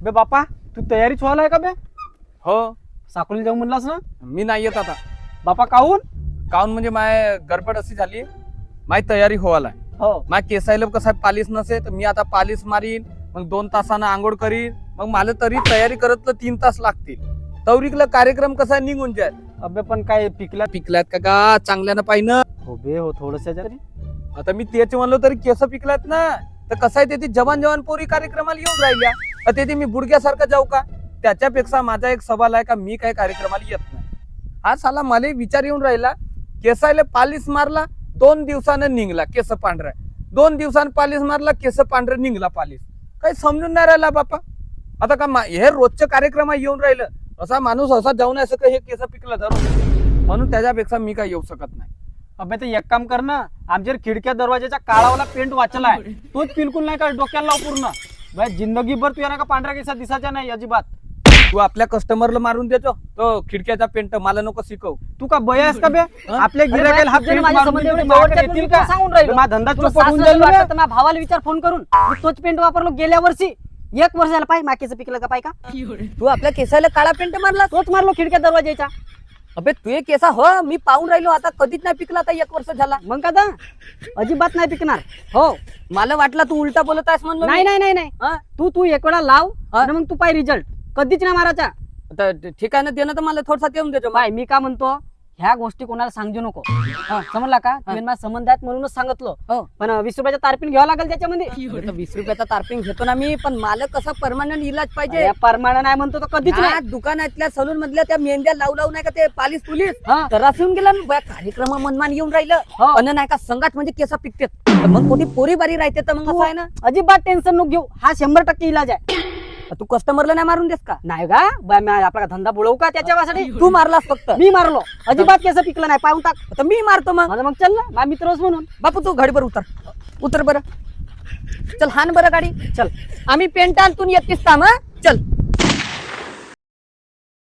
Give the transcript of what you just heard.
बे बापा तू तयारीच व्हायला आहे का बे? हो साकोली जाऊ म्हणलास ना? मी नाही येत आता. बापा काहून? काऊन म्हणजे माय गडबड अशी झाली, माय तयारी व्हायला. हो माय केसायला कसं पालिस नसे तर मी आता पालिस मारीन, मग 2 तासानं आंघोळ करीन, मग मला तरी तयारी करत 3 तास लागतील. तवरिकला कार्यक्रम कसा निघून जाय. अबे पण काय पिकल्यात का चांगल्यानं पाहिनं. हो बे हो थोडस तरी. आता मी तेच म्हणलो तरी केस पिकल्यात ना, तर कसं आहे ते जवान जवान पोरी कार्यक्रमाला येऊन राहिल्या, तर ते मी बुडक्यासारखं जाऊ का? त्याच्यापेक्षा माझा एक सवाल आहे का मी काय कार्यक्रमाला येत नाही. हा साला मला विचार येऊन राहिला, केसायला पालिस मारला 2 दिवसानं निघला केस पांढरा, 2 दिवसानं पालिस मारला केस पांढरं निघला पालिस. काही समजून नाही राहिला बापा. आता का हे रोजच्या कार्यक्रमात येऊन राहिलं, असा माणूस असा जाऊन असं का हे केस पिकलं धरून, म्हणून त्याच्यापेक्षा मी काय येऊ शकत नाही. अबे ते एक काम कर ना, आमच्या खिडक्या दरवाजाच्या काळावाला पेंट वाचलाय तोच बिलकुल नाही का डोक्याला लाव पूर्ण. भाई जिंदगीभर तू ना का पांढऱ्या केसा दिसायच्या नाही अजिबात. तू आपल्या कस्टमरला मारून देतो तो खिडक्याचा पेंट, मला नको शिकव. तू का बयास का बे? आपल्या गिरायकाला हा पेंट माझ्या मारून संबंधी देतो, एवढे माझ्याकडे जवळचे येतील तुला का? सांगून राहिलो. माझा धंदा तुला चोपट होऊन सासू जाईल ना बे. वाटतं तर माझ्या भावाला विचार फोन करून, मी तोच पेंट वापरलो गेल्या वर्षी. 1 वर्ष झालं पाय माकेचं पिकलं का पाय का? तू आपल्या केसाला काळा पेंट मारला. तोच मारलो खिडक्या दरवाजाच्या. अबे तुझे केसा हो मी पाहून राहिलो, आता कधीच नाही पिकला, आता 1 वर्ष झाला. मग का दा? अजिबात नाही पिकणार. हो मला वाटलं तू उलटा बोलत आहेस म्हणलं. नाही नाही नाही नाही हा? तू एक वेळा लाव आणि मग तू पाय रिझल्ट. कधीच नाही मारायचा. आता ठीक आहे ना, देणं तर मला थोडसा येऊन देतो. पाय मी का म्हणतो, ह्या गोष्टी कोणाला सांगू नको. हा, समजला का? तुम्ही माझ्या संबंध आहेत म्हणूनच सांगितलं. हो पण 20 रुपयाच्या तारपीन घ्यावं लागेल त्याच्यामध्ये. 20 रुपयाचा तारपिंग घेतो ना मी, पण मला कसा परमानंट इलाज पाहिजे. परमानंट नाही म्हणतो तर कधीच ह्या नाही. दुकानातल्या सलून मधल्या त्या मेंढ्या लावू नाही का ते पालिस पुलीस हा. त्रास येऊन गेला ना, कार्यक्रमा मनमान येऊन राहिलं. हो. अन नाही का संघात म्हणजे केसा पिकते, मग कोणी पोरी बारी राहते, तर मग असं आहे ना. अजिबात टेन्शन नको घेऊ, हा 100% इलाज आहे. तू कस्टमरला नाही मारून देस का? नाही का बा, मी आपला धंदा बुडवू का त्याच्यासाठी? तू मारलास फक्त. मी मारलो, अजिबात केस पिकलं नाही. पाहून टाक. आता मी मारतो मग. माझं मग चल ना, माझा मित्रच म्हणून. बापू तू गाडीवर उतर बरं. चल हान बरं गाडी. चल आम्ही पेंट आणतून येतीस थांब. चल.